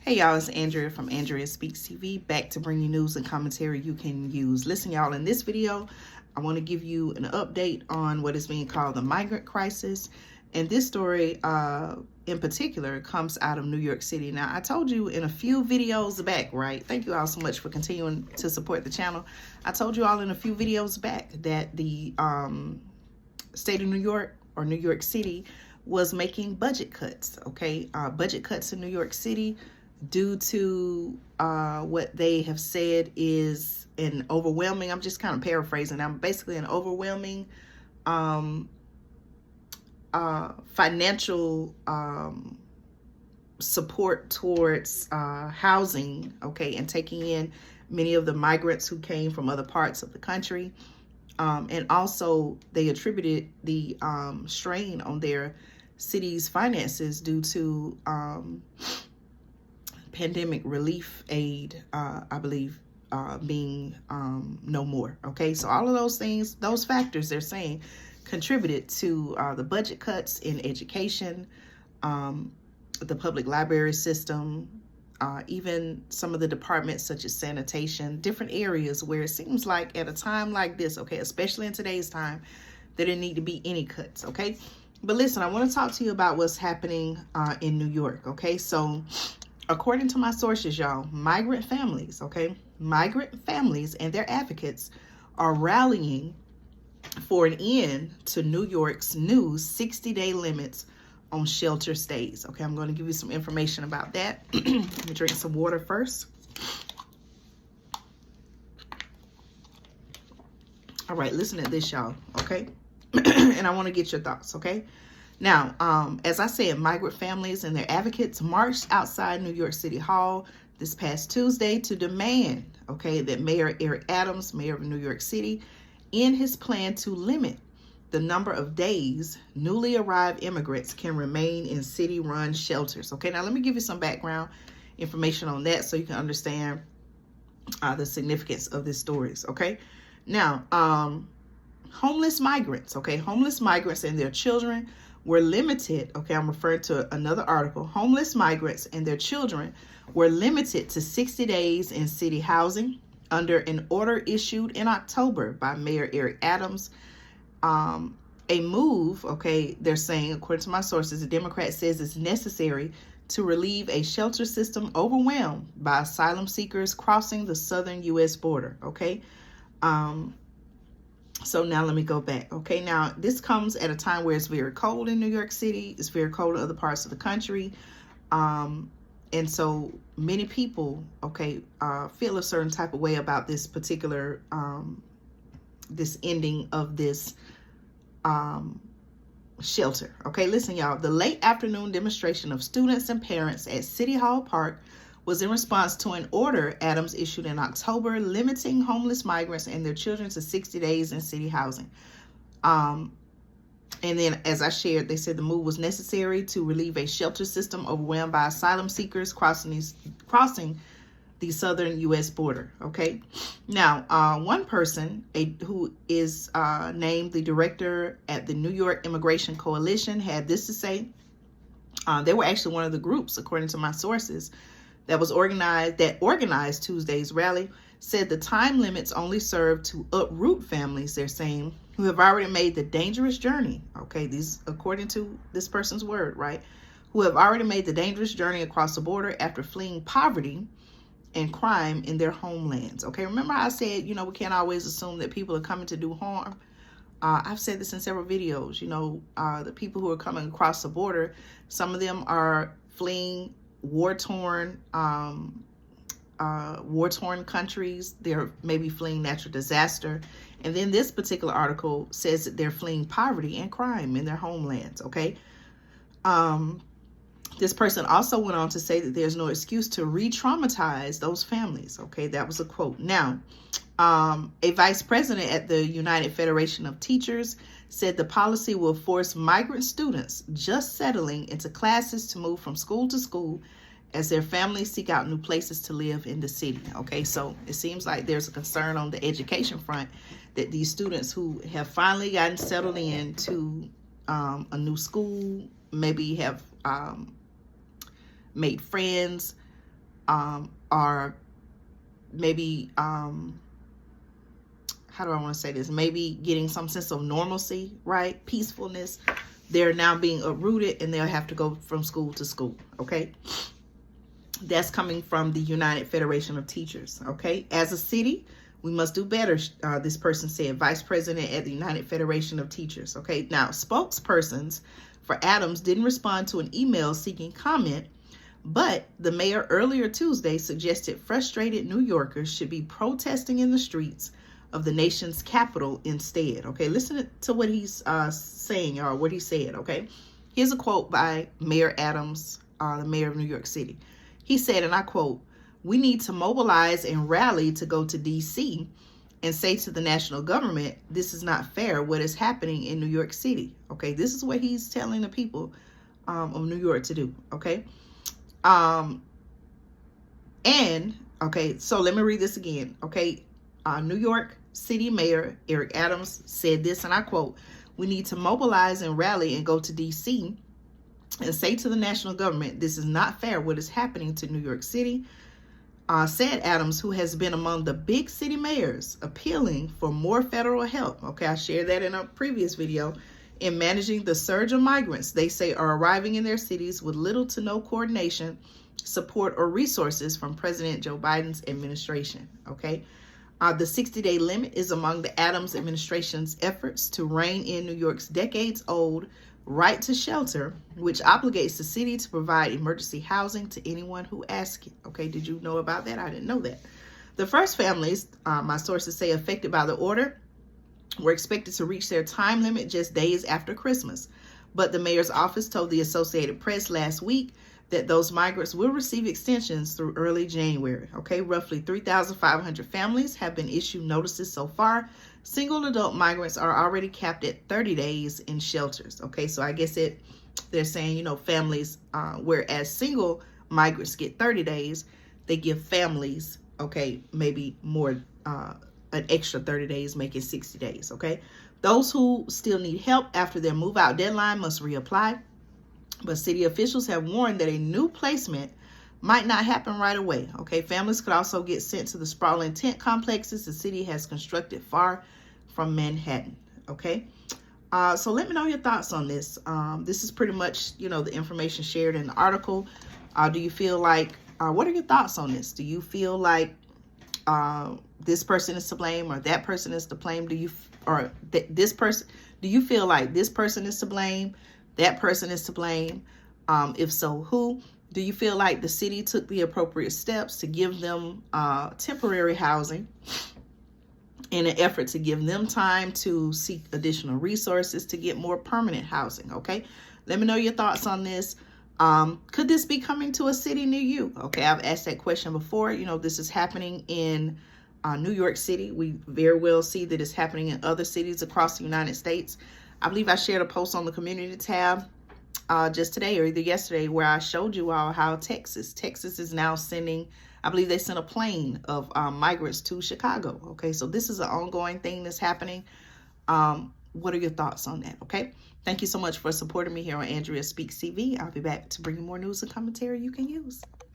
Hey y'all, it's Andrea from Andrea Speaks TV, back to bring you news and commentary you can use. Listen y'all, in this video, I want to give you an update on what is being called the migrant crisis. And this story in particular comes out of New York City. Now, I told you in a few videos back, right? Thank you all so much for continuing to support the channel. I told you all in a few videos back that the state of New York, or New York City, was making budget cuts, okay? Budget cuts in New York City due to what they have said is an overwhelming, I'm just kind of paraphrasing, I'm basically an overwhelming financial support towards housing, okay, and taking in many of the migrants who came from other parts of the country. And also they attributed the strain on their city's finances due to pandemic relief aid, I believe, being no more. Okay, so all of those things, those factors, they're saying, contributed to the budget cuts in education, the public library system, even some of the departments such as sanitation, different areas where it seems like at a time like this, okay, especially in today's time, there didn't need to be any cuts. Okay, but listen, I want to talk to you about what's happening in New York. Okay, so according to my sources, y'all, migrant families, okay, migrant families and their advocates are rallying for an end to New York's new 60-day limits on shelter stays. Okay, I'm going to give you some information about that. Let me drink some water first. All right, listen to this, y'all, okay? And I want to get your thoughts, okay? Now, as I said, migrant families and their advocates marched outside New York City Hall this past Tuesday to demand, okay, that Mayor Eric Adams, mayor of New York City, end his plan to limit the number of days newly arrived immigrants can remain in city-run shelters. Okay, now let me give you some background information on that so you can understand the significance of these stories. Okay, now, homeless migrants, okay, homeless migrants and their children were limited, okay, I'm referring to another article. Homeless migrants and their children were limited to 60 days in city housing under an order issued in October by Mayor Eric Adams. A move, okay, they're saying, according to my sources, the Democrat says it's necessary to relieve a shelter system overwhelmed by asylum seekers crossing the southern U.S. border, okay? So now let me go back. Okay, now this comes at a time where it's very cold in New York City. It's very cold in other parts of the country. And so many people, okay, feel a certain type of way about this particular, this ending of this shelter. Okay, listen, y'all. The late afternoon demonstration of students and parents at City Hall Park was in response to an order Adams issued in October limiting homeless migrants and their children to 60 days in city housing. And then, as I shared, they said the move was necessary to relieve a shelter system overwhelmed by asylum seekers crossing the southern U.S. border. Okay, now one person who is named the director at the New York Immigration Coalition had this to say. They were actually one of the groups, according to my sources, that organized Tuesday's rally, said the time limits only serve to uproot families, they're saying, who have already made the dangerous journey. Okay, these, according to this person's word, right? Who have already made the dangerous journey across the border after fleeing poverty and crime in their homelands. Okay, remember how I said, you know, we can't always assume that people are coming to do harm. I've said this in several videos. You know, the people who are coming across the border, some of them are fleeing war-torn countries. They're maybe fleeing natural disaster. And then this particular article says that they're fleeing poverty and crime in their homelands. Okay. This person also went on to say that there's no excuse to re-traumatize those families. Okay, that was a quote. Now, a vice president at the United Federation of Teachers said the policy will force migrant students just settling into classes to move from school to school as their families seek out new places to live in the city. Okay, so it seems like there's a concern on the education front that these students who have finally gotten settled into a new school, maybe have made friends, are maybe, how do I want to say this? Maybe getting some sense of normalcy, right? Peacefulness. They're now being uprooted and they'll have to go from school to school, okay? That's coming from the United Federation of Teachers, okay? As a city, we must do better, this person said, Vice President at the United Federation of Teachers, okay? Now, spokespersons for Adams didn't respond to an email seeking comment, but the mayor earlier Tuesday suggested frustrated New Yorkers should be protesting in the streets of the nation's capital instead, okay? Listen to what he's saying, or what he said, okay? Here's a quote by Mayor Adams, the mayor of New York City. He said, and I quote, "We need to mobilize and rally to go to D.C. and say to the national government, this is not fair what is happening in New York City." Okay, this is what he's telling the people of New York to do, okay? Okay, so let me read this again, okay? New York City Mayor Eric Adams said this, and I quote, "We need to mobilize and rally and go to D.C. and say to the national government, this is not fair what is happening to New York City," said Adams, who has been among the big city mayors appealing for more federal help. Okay, I shared that in a previous video. In managing the surge of migrants they say are arriving in their cities with little to no coordination, support, or resources from President Joe Biden's administration. Okay, the 60-day limit is among the Adams administration's efforts to rein in New York's decades-old right to shelter, which obligates the city to provide emergency housing to anyone who asks it. Okay, did you know about that? I didn't know that. The first families, my sources say, affected by the order were expected to reach their time limit just days after Christmas. But the mayor's office told the Associated Press last week that those migrants will receive extensions through early January. Okay, roughly 3,500 families have been issued notices so far. Single adult migrants are already capped at 30 days in shelters. Okay, so I guess they're saying, you know, families, whereas single migrants get 30 days, they give families, okay, maybe more, an extra 30 days, make it 60 days, okay? Those who still need help after their move-out deadline must reapply, but city officials have warned that a new placement might not happen right away, okay? Families could also get sent to the sprawling tent complexes the city has constructed far from Manhattan, okay? So let me know your thoughts on this. This is pretty much, you know, the information shared in the article. Do you feel like, what are your thoughts on this? Do you feel like this person is to blame, or that person is to blame? Do you feel like this person is to blame, that person is to blame? If so, who? Do you feel like the city took the appropriate steps to give them temporary housing in an effort to give them time to seek additional resources to get more permanent housing? Okay, let me know your thoughts on this. Could this be coming to a city near you? Okay, I've asked that question before. You know, this is happening in New York City. We very well see that it's happening in other cities across the United States. I believe I shared a post on the community tab just today or either yesterday where I showed you all how Texas is now sending, I believe they sent a plane of migrants to Chicago. Okay, so this is an ongoing thing that's happening. What are your thoughts on that? Okay, thank you so much for supporting me here on Andrea Speaks TV. I'll be back to bring you more news and commentary you can use.